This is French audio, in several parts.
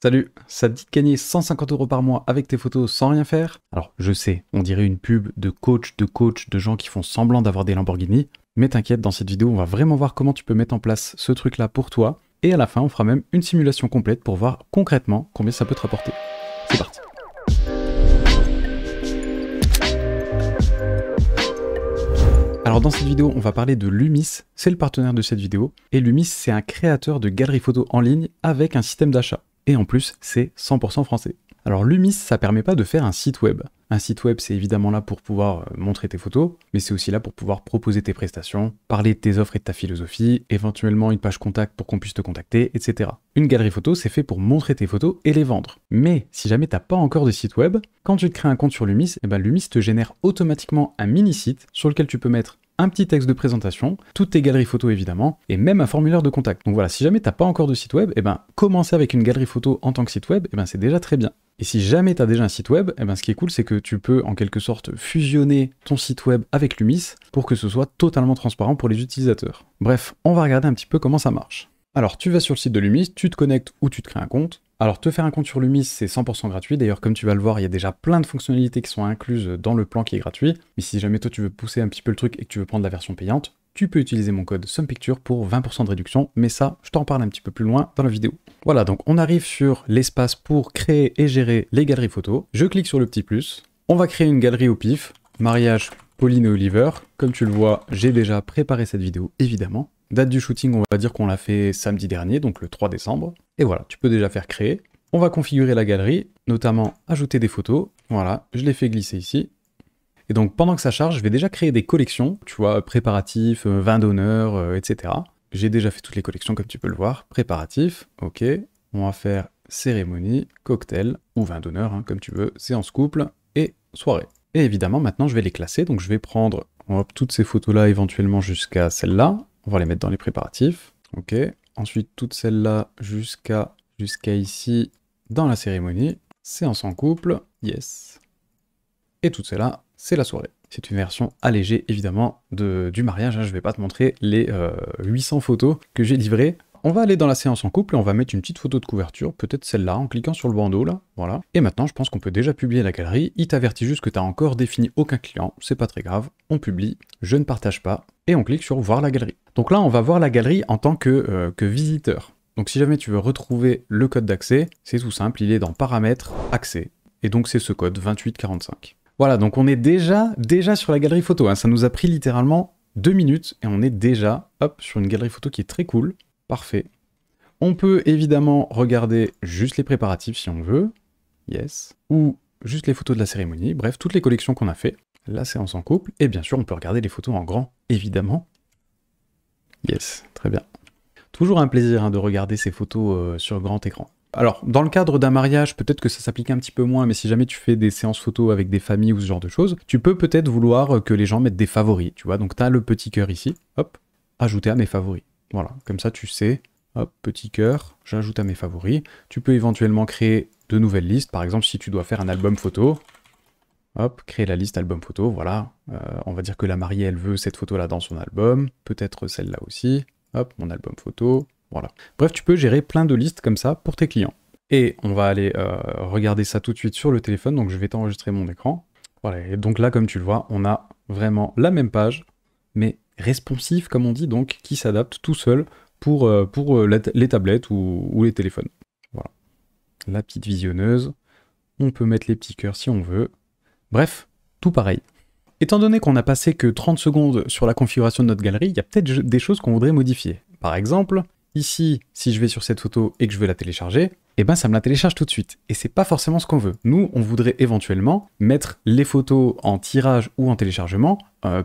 Salut, ça te dit de gagner 150 € par mois avec tes photos sans rien faire? Alors, je sais, on dirait une pub de gens qui font semblant d'avoir des Lamborghini, mais t'inquiète, dans cette vidéo, on va vraiment voir comment tu peux mettre en place ce truc-là pour toi, et à la fin, on fera même une simulation complète pour voir concrètement combien ça peut te rapporter. C'est parti. Alors dans cette vidéo, on va parler de Lumis, c'est le partenaire de cette vidéo, et Lumis, c'est un créateur de galeries photos en ligne avec un système d'achat. Et en plus, c'est 100% français. Alors Lumis, ça permet pas de faire un site web. Un site web, c'est évidemment là pour pouvoir montrer tes photos, mais c'est aussi là pour pouvoir proposer tes prestations, parler de tes offres et de ta philosophie, éventuellement une page contact pour qu'on puisse te contacter, etc. Une galerie photo, c'est fait pour montrer tes photos et les vendre. Mais si jamais t'as pas encore de site web, quand tu te crées un compte sur Lumis, Lumis te génère automatiquement un mini-site sur lequel tu peux mettre un petit texte de présentation, toutes tes galeries photos évidemment, et même un formulaire de contact. Donc voilà, si jamais t'as pas encore de site web, commencer avec une galerie photo en tant que site web, c'est déjà très bien. Et si jamais t'as déjà un site web, ce qui est cool, c'est que tu peux en quelque sorte fusionner ton site web avec Lumis pour que ce soit totalement transparent pour les utilisateurs. Bref, on va regarder un petit peu comment ça marche. Alors tu vas sur le site de Lumis, tu te connectes ou tu te crées un compte. Alors te faire un compte sur Lumis, c'est 100% gratuit. D'ailleurs, comme tu vas le voir, il y a déjà plein de fonctionnalités qui sont incluses dans le plan qui est gratuit. Mais si jamais toi tu veux pousser un petit peu le truc et que tu veux prendre la version payante, tu peux utiliser mon code SUMPICTURE pour 20% de réduction. Mais ça, je t'en parle un petit peu plus loin dans la vidéo. Voilà, donc on arrive sur l'espace pour créer et gérer les galeries photos. Je clique sur le petit plus. On va créer une galerie au pif. Mariage Pauline et Oliver. Comme tu le vois, j'ai déjà préparé cette vidéo, évidemment. Date du shooting, on va dire qu'on l'a fait samedi dernier, donc le 3 décembre. Et voilà, tu peux déjà faire créer. On va configurer la galerie, notamment ajouter des photos. Voilà, je l'ai fait glisser ici. Et donc pendant que ça charge, je vais déjà créer des collections, tu vois, préparatifs, vin d'honneur, etc. J'ai déjà fait toutes les collections comme tu peux le voir. Préparatifs, ok. On va faire cérémonie, cocktail, ou vin d'honneur, comme tu veux, séance couple et soirée. Et évidemment, maintenant, je vais les classer. Donc je vais prendre toutes ces photos-là, éventuellement jusqu'à celle-là. On va les mettre dans les préparatifs. Ok. Ensuite, toutes celles-là jusqu'à ici dans la cérémonie. Séance en couple. Yes. Et toutes celles-là, c'est la soirée. C'est une version allégée, évidemment, du mariage. Je ne vais pas te montrer les 800 photos que j'ai livrées. On va aller dans la séance en couple et on va mettre une petite photo de couverture, peut-être celle-là, en cliquant sur le bandeau, là, voilà. Et maintenant, je pense qu'on peut déjà publier la galerie. Il t'avertit juste que tu n'as encore défini aucun client, c'est pas très grave. On publie, je ne partage pas, et on clique sur voir la galerie. Donc là, on va voir la galerie en tant que visiteur. Donc si jamais tu veux retrouver le code d'accès, c'est tout simple, il est dans paramètres, accès. Et donc c'est ce code, 2845. Voilà, donc on est déjà sur la galerie photo, hein. Ça nous a pris littéralement 2 minutes, et on est déjà, hop, sur une galerie photo qui est très cool. Parfait. On peut évidemment regarder juste les préparatifs si on veut. Yes. Ou juste les photos de la cérémonie. Bref, toutes les collections qu'on a fait. La séance en couple. Et bien sûr, on peut regarder les photos en grand, évidemment. Yes, très bien. Toujours un plaisir de regarder ces photos sur grand écran. Alors, dans le cadre d'un mariage, peut-être que ça s'applique un petit peu moins, mais si jamais tu fais des séances photos avec des familles ou ce genre de choses, tu peux peut-être vouloir que les gens mettent des favoris, tu vois. Donc, tu as le petit cœur ici. Hop, ajouter à mes favoris. Voilà, comme ça tu sais, hop, petit cœur, j'ajoute à mes favoris. Tu peux éventuellement créer de nouvelles listes, par exemple si tu dois faire un album photo, hop, créer la liste album photo, voilà. On va dire que la mariée, elle veut cette photo-là dans son album, peut-être celle-là aussi, hop, mon album photo, voilà. Bref, tu peux gérer plein de listes comme ça pour tes clients. Et on va aller regarder ça tout de suite sur le téléphone, donc je vais t'enregistrer mon écran. Voilà, et donc là, comme tu le vois, on a vraiment la même page, mais responsive, comme on dit, donc qui s'adapte tout seul pour les tablettes ou les téléphones. Voilà. La petite visionneuse. On peut mettre les petits cœurs si on veut. Bref, tout pareil. Étant donné qu'on n'a passé que 30 secondes sur la configuration de notre galerie, il y a peut-être des choses qu'on voudrait modifier. Par exemple, ici, si je vais sur cette photo et que je veux la télécharger, ça me la télécharge tout de suite. Et c'est pas forcément ce qu'on veut. Nous, on voudrait éventuellement mettre les photos en tirage ou en téléchargement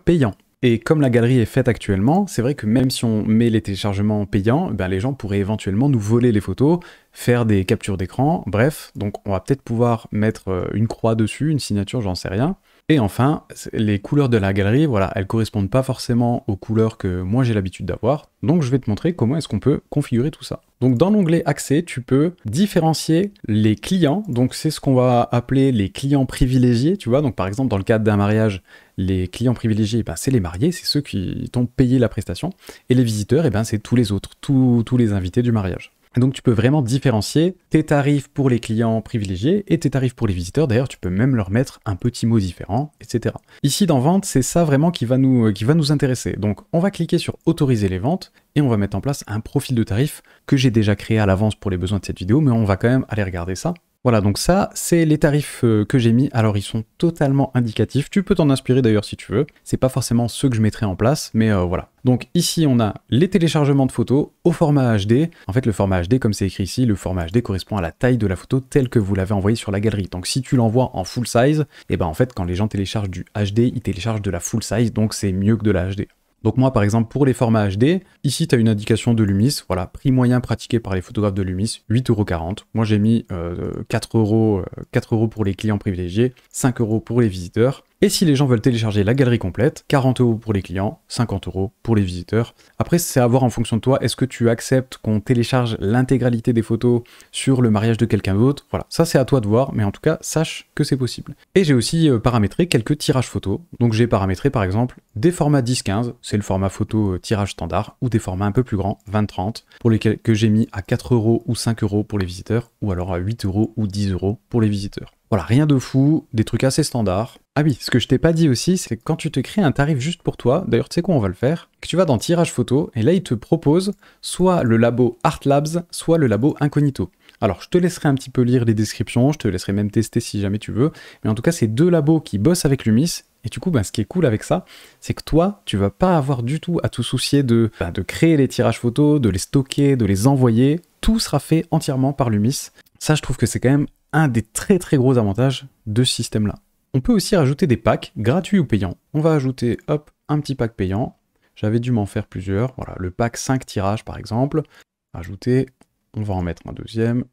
payant. Et comme la galerie est faite actuellement, c'est vrai que même si on met les téléchargements payants, les gens pourraient éventuellement nous voler les photos, faire des captures d'écran, bref, donc on va peut-être pouvoir mettre une croix dessus, une signature, j'en sais rien. Et enfin, les couleurs de la galerie, voilà, elles correspondent pas forcément aux couleurs que moi j'ai l'habitude d'avoir, donc je vais te montrer comment est-ce qu'on peut configurer tout ça. Donc dans l'onglet accès, tu peux différencier les clients, donc c'est ce qu'on va appeler les clients privilégiés, tu vois, donc par exemple dans le cadre d'un mariage, les clients privilégiés, c'est les mariés, c'est ceux qui t'ont payé la prestation, et les visiteurs, c'est tous les autres, tous les invités du mariage. Et donc tu peux vraiment différencier tes tarifs pour les clients privilégiés et tes tarifs pour les visiteurs. D'ailleurs, tu peux même leur mettre un petit mot différent, etc. Ici dans vente, c'est ça vraiment qui va nous intéresser. Donc on va cliquer sur autoriser les ventes et on va mettre en place un profil de tarif que j'ai déjà créé à l'avance pour les besoins de cette vidéo, mais on va quand même aller regarder ça. Voilà, donc ça, c'est les tarifs que j'ai mis. Alors, ils sont totalement indicatifs. Tu peux t'en inspirer d'ailleurs si tu veux. C'est pas forcément ceux que je mettrai en place, mais voilà. Donc ici, on a les téléchargements de photos au format HD. En fait, le format HD, comme c'est écrit ici, le format HD correspond à la taille de la photo telle que vous l'avez envoyée sur la galerie. Donc si tu l'envoies en full size, et ben en fait, quand les gens téléchargent du HD, ils téléchargent de la full size, donc c'est mieux que de la HD. Donc moi, par exemple, pour les formats HD, ici, tu as une indication de Lumis. Voilà, prix moyen pratiqué par les photographes de Lumis, 8,40 €. Moi, j'ai mis 4 € pour les clients privilégiés, 5 € pour les visiteurs. Et si les gens veulent télécharger la galerie complète, 40 € pour les clients, 50 € pour les visiteurs. Après, c'est à voir en fonction de toi. Est-ce que tu acceptes qu'on télécharge l'intégralité des photos sur le mariage de quelqu'un d'autre? Voilà, ça c'est à toi de voir, mais en tout cas, sache que c'est possible. Et j'ai aussi paramétré quelques tirages photos. Donc j'ai paramétré par exemple des formats 10-15, c'est le format photo tirage standard, ou des formats un peu plus grands, 20-30, pour lesquels que j'ai mis à 4 € ou 5 € pour les visiteurs, ou alors à 8 € ou 10 € pour les visiteurs. Voilà, rien de fou, des trucs assez standards. Ah oui, ce que je t'ai pas dit aussi, c'est que quand tu te crées un tarif juste pour toi, d'ailleurs tu sais quoi on va le faire, que tu vas dans tirage photo, et là il te propose soit le labo Art Labs, soit le labo Incognito. Alors je te laisserai un petit peu lire les descriptions, je te laisserai même tester si jamais tu veux, mais en tout cas c'est deux labos qui bossent avec Lumis, et du coup ce qui est cool avec ça, c'est que toi tu vas pas avoir du tout à te soucier de créer les tirages photos, de les stocker, de les envoyer, tout sera fait entièrement par Lumis. Ça je trouve que c'est quand même un des très très gros avantages de ce système-là. On peut aussi rajouter des packs, gratuits ou payants. On va ajouter, hop, un petit pack payant. J'avais dû m'en faire plusieurs. Voilà, le pack 5 tirages par exemple. Ajouter, on va en mettre un deuxième.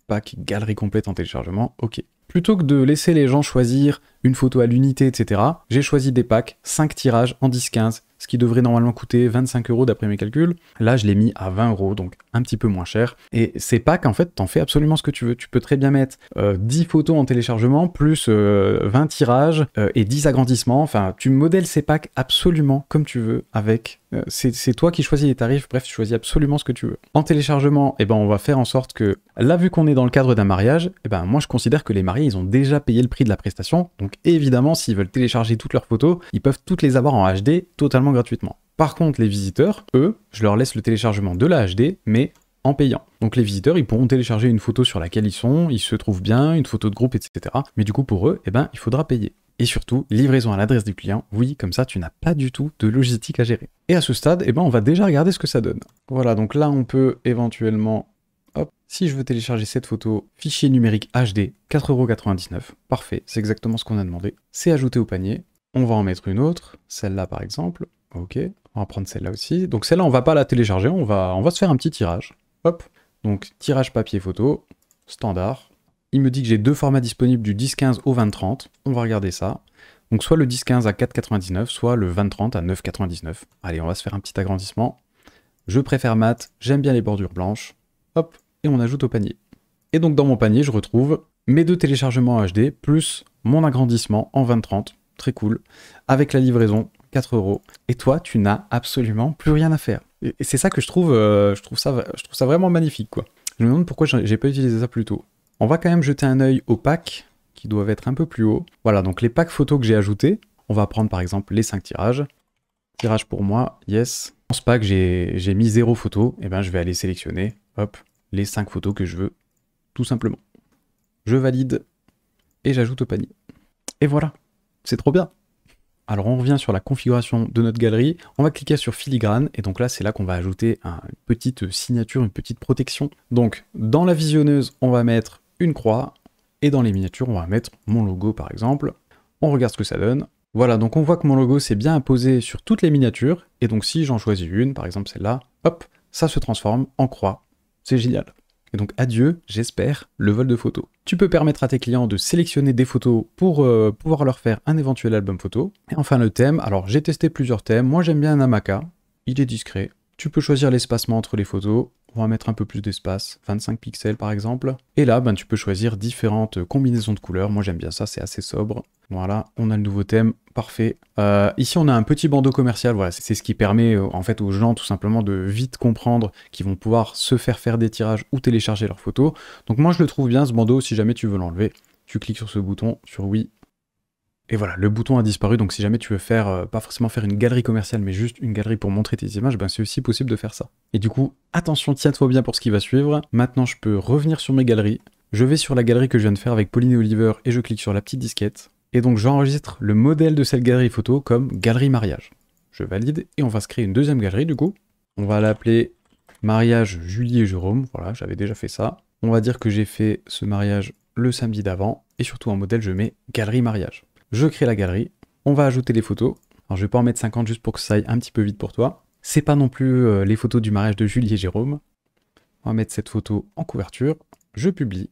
Pack galerie complète en téléchargement, ok. Plutôt que de laisser les gens choisir une photo à l'unité, etc., j'ai choisi des packs, 5 tirages en 10-15, ce qui devrait normalement coûter 25 € d'après mes calculs. Là, je l'ai mis à 20 €, donc un petit peu moins cher. Et ces packs, en fait, t'en fais absolument ce que tu veux. Tu peux très bien mettre 10 photos en téléchargement, plus 20 tirages et 10 agrandissements. Enfin, tu modèles ces packs absolument comme tu veux avec... c'est toi qui choisis les tarifs, bref, tu choisis absolument ce que tu veux. En téléchargement, on va faire en sorte que, là, vu qu'on est dans le cadre d'un mariage, moi, je considère que les mariés, ils ont déjà payé le prix de la prestation. Donc, évidemment, s'ils veulent télécharger toutes leurs photos, ils peuvent toutes les avoir en HD totalement gratuitement. Par contre, les visiteurs, eux, je leur laisse le téléchargement de la HD, mais en payant. Donc les visiteurs, ils pourront télécharger une photo sur laquelle ils se trouvent bien, une photo de groupe, etc. Mais du coup, pour eux, il faudra payer. Et surtout, livraison à l'adresse du client, oui, comme ça, tu n'as pas du tout de logistique à gérer. Et à ce stade, on va déjà regarder ce que ça donne. Voilà, donc là, on peut éventuellement... Hop, si je veux télécharger cette photo, fichier numérique HD, 4,99 €, parfait, c'est exactement ce qu'on a demandé. C'est ajouté au panier. On va en mettre une autre, celle-là par exemple. Ok, on va prendre celle-là aussi. Donc celle-là, on va pas la télécharger, on va se faire un petit tirage. Hop, donc tirage papier photo, standard. Il me dit que j'ai deux formats disponibles du 10-15 au 20-30. On va regarder ça. Donc soit le 10-15 à 4,99, soit le 20-30 à 9,99. Allez, on va se faire un petit agrandissement. Je préfère mat, j'aime bien les bordures blanches. Hop, et on ajoute au panier. Et donc dans mon panier, je retrouve mes deux téléchargements HD, plus mon agrandissement en 20-30. Très cool. Avec la livraison, 4 €. Et toi, tu n'as absolument plus rien à faire. Et c'est ça que je trouve ça vraiment magnifique, quoi. Je me demande pourquoi j'ai pas utilisé ça plus tôt. On va quand même jeter un œil aux packs, qui doivent être un peu plus hauts. Voilà, donc les packs photos que j'ai ajoutés, on va prendre par exemple les 5 tirages. Tirage pour moi, yes. Dans ce pack, j'ai mis 0 photos, je vais aller sélectionner, hop, les 5 photos que je veux, tout simplement. Je valide, et j'ajoute au panier. Et voilà, c'est trop bien. Alors on revient sur la configuration de notre galerie, on va cliquer sur filigrane, et donc là c'est là qu'on va ajouter une petite signature, une petite protection. Donc dans la visionneuse, on va mettre une croix, et dans les miniatures, on va mettre mon logo par exemple. On regarde ce que ça donne. Voilà, donc on voit que mon logo s'est bien imposé sur toutes les miniatures, et donc si j'en choisis une, par exemple celle-là, hop, ça se transforme en croix. C'est génial. Et donc adieu, j'espère, le vol de photos. Tu peux permettre à tes clients de sélectionner des photos pour pouvoir leur faire un éventuel album photo. Et enfin le thème, alors j'ai testé plusieurs thèmes, moi j'aime bien un hamaca, il est discret. Tu peux choisir l'espacement entre les photos, On va mettre un peu plus d'espace, 25 pixels par exemple. Et là, ben, tu peux choisir différentes combinaisons de couleurs. Moi j'aime bien ça, c'est assez sobre. Voilà, on a le nouveau thème, parfait. Ici on a un petit bandeau commercial, voilà, c'est ce qui permet en fait aux gens tout simplement de vite comprendre qu'ils vont pouvoir se faire des tirages ou télécharger leurs photos. Donc moi je le trouve bien ce bandeau, si jamais tu veux l'enlever, tu cliques sur ce bouton, sur oui. Et voilà, le bouton a disparu, donc si jamais tu veux faire, pas forcément faire une galerie commerciale, mais juste une galerie pour montrer tes images, ben c'est aussi possible de faire ça. Et du coup, attention, tiens-toi bien pour ce qui va suivre. Maintenant, je peux revenir sur mes galeries. Je vais sur la galerie que je viens de faire avec Pauline et Oliver, et je clique sur la petite disquette. Et donc j'enregistre le modèle de cette galerie photo comme galerie mariage. Je valide, et on va se créer une deuxième galerie du coup. On va l'appeler mariage Julie et Jérôme, voilà, j'avais déjà fait ça. On va dire que j'ai fait ce mariage le samedi d'avant, et surtout en modèle, je mets galerie mariage. Je crée la galerie, on va ajouter les photos. Alors je vais pas en mettre 50 juste pour que ça aille un petit peu vite pour toi. C'est pas non plus les photos du mariage de Julie et Jérôme. On va mettre cette photo en couverture, je publie.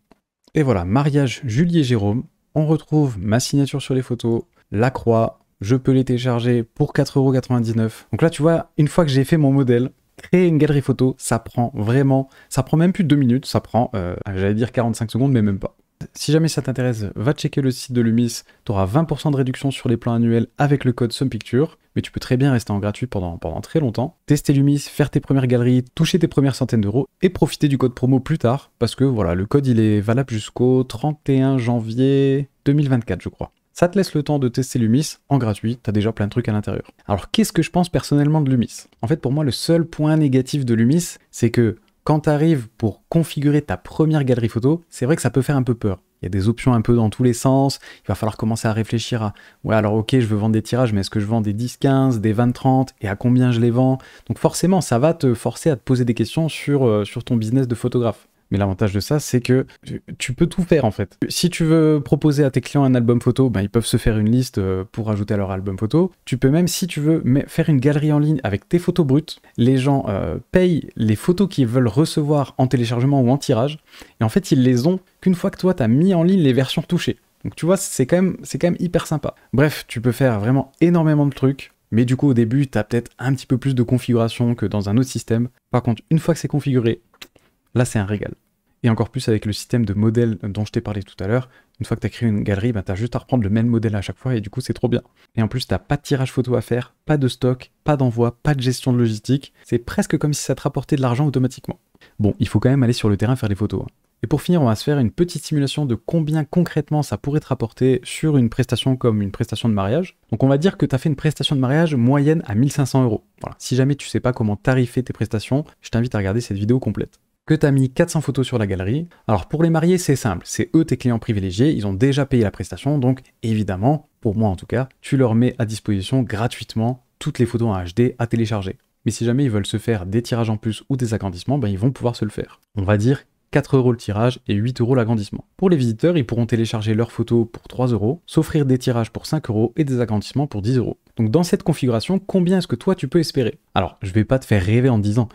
Et voilà, mariage Julie et Jérôme. On retrouve ma signature sur les photos, la croix, je peux les télécharger pour 4,99 €. Donc là tu vois, une fois que j'ai fait mon modèle, créer une galerie photo, ça prend vraiment, ça prend même plus de 2 minutes, ça prend, j'allais dire 45 secondes, mais même pas. Si jamais ça t'intéresse, va checker le site de Lumis, tu auras 20% de réduction sur les plans annuels avec le code SOMPICTURE, mais tu peux très bien rester en gratuit pendant très longtemps. Tester Lumis, faire tes premières galeries, toucher tes premières centaines d'euros et profiter du code promo plus tard, parce que voilà, le code il est valable jusqu'au 31 janvier 2024 je crois. Ça te laisse le temps de tester Lumis en gratuit, t'as déjà plein de trucs à l'intérieur. Alors qu'est-ce que je pense personnellement de Lumis? En fait pour moi le seul point négatif de Lumis, c'est que quand tu arrives pour configurer ta première galerie photo, c'est vrai que ça peut faire un peu peur. Il y a des options un peu dans tous les sens, il va falloir commencer à réfléchir à « ouais alors ok je veux vendre des tirages, mais est-ce que je vends des 10-15, des 20-30 et à combien je les vends ?» Donc forcément ça va te forcer à te poser des questions sur ton business de photographe. Mais l'avantage de ça, c'est que tu peux tout faire en fait. Si tu veux proposer à tes clients un album photo, ben, ils peuvent se faire une liste pour ajouter à leur album photo. Tu peux même, si tu veux, faire une galerie en ligne avec tes photos brutes. Les gens payent les photos qu'ils veulent recevoir en téléchargement ou en tirage. Et en fait, ils les ont qu'une fois que toi, tu as mis en ligne les versions touchées. Donc tu vois, c'est quand même hyper sympa. Bref, tu peux faire vraiment énormément de trucs. Mais du coup, au début, tu as peut-être un petit peu plus de configuration que dans un autre système. Par contre, une fois que c'est configuré, là, c'est un régal. Et encore plus avec le système de modèle dont je t'ai parlé tout à l'heure. Une fois que tu as créé une galerie, bah, tu as juste à reprendre le même modèle à chaque fois et du coup, c'est trop bien. Et en plus, tu n'as pas de tirage photo à faire, pas de stock, pas d'envoi, pas de gestion de logistique. C'est presque comme si ça te rapportait de l'argent automatiquement. Bon, il faut quand même aller sur le terrain faire les photos. Hein. Et pour finir, on va se faire une petite simulation de combien concrètement ça pourrait te rapporter sur une prestation comme une prestation de mariage. Donc on va dire que tu as fait une prestation de mariage moyenne à 1500 €. Voilà. Si jamais tu sais pas comment tarifer tes prestations, je t'invite à regarder cette vidéo complète. Que tu as mis 400 photos sur la galerie. Alors pour les mariés, c'est simple, c'est eux tes clients privilégiés, ils ont déjà payé la prestation, donc évidemment, pour moi en tout cas, tu leur mets à disposition gratuitement toutes les photos en HD à télécharger. Mais si jamais ils veulent se faire des tirages en plus ou des agrandissements, ben ils vont pouvoir se le faire. On va dire 4 € le tirage et 8 € l'agrandissement. Pour les visiteurs, ils pourront télécharger leurs photos pour 3 €, s'offrir des tirages pour 5 € et des agrandissements pour 10 €. Donc dans cette configuration, combien est-ce que toi tu peux espérer? Alors, je vais pas te faire rêver en te disant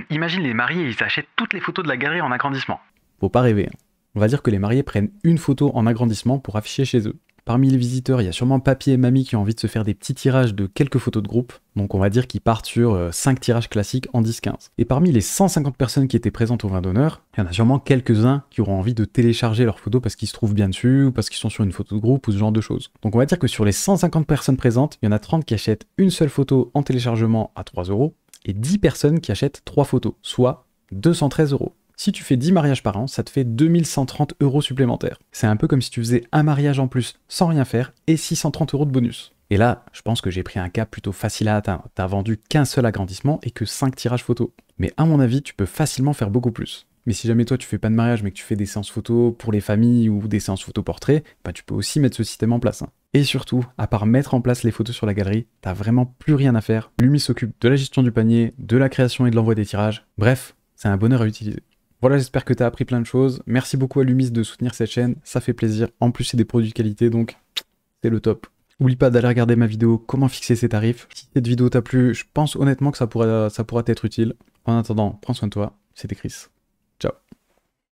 imagine les mariés, ils achètent toutes les photos de la galerie en agrandissement. Faut pas rêver. Hein. On va dire que les mariés prennent une photo en agrandissement pour afficher chez eux. Parmi les visiteurs, il y a sûrement papy et mamie qui ont envie de se faire des petits tirages de quelques photos de groupe. Donc on va dire qu'ils partent sur 5 tirages classiques en 10-15. Et parmi les 150 personnes qui étaient présentes au vin d'honneur, il y en a sûrement quelques-uns qui auront envie de télécharger leurs photos parce qu'ils se trouvent bien dessus, ou parce qu'ils sont sur une photo de groupe, ou ce genre de choses. Donc on va dire que sur les 150 personnes présentes, il y en a 30 qui achètent une seule photo en téléchargement à 3 €, et 10 personnes qui achètent 3 photos, soit 213 €. Si tu fais 10 mariages par an, ça te fait 2130 € supplémentaires. C'est un peu comme si tu faisais un mariage en plus sans rien faire et 630 € de bonus. Et là, je pense que j'ai pris un cap plutôt facile à atteindre. T'as vendu qu'un seul agrandissement et que 5 tirages photos. Mais à mon avis, tu peux facilement faire beaucoup plus. Mais si jamais toi tu fais pas de mariage mais que tu fais des séances photos pour les familles ou des séances photos portraits, bah tu peux aussi mettre ce système en place. Hein. Et surtout, à part mettre en place les photos sur la galerie, t'as vraiment plus rien à faire. Lumis s'occupe de la gestion du panier, de la création et de l'envoi des tirages. Bref, c'est un bonheur à utiliser. Voilà, j'espère que tu as appris plein de choses. Merci beaucoup à Lumis de soutenir cette chaîne, ça fait plaisir. En plus, c'est des produits de qualité, donc c'est le top. N'oublie pas d'aller regarder ma vidéo « Comment fixer ses tarifs ». Si cette vidéo t'a plu, je pense honnêtement que ça pourra t'être utile. En attendant, prends soin de toi. C'était Chris. Ciao.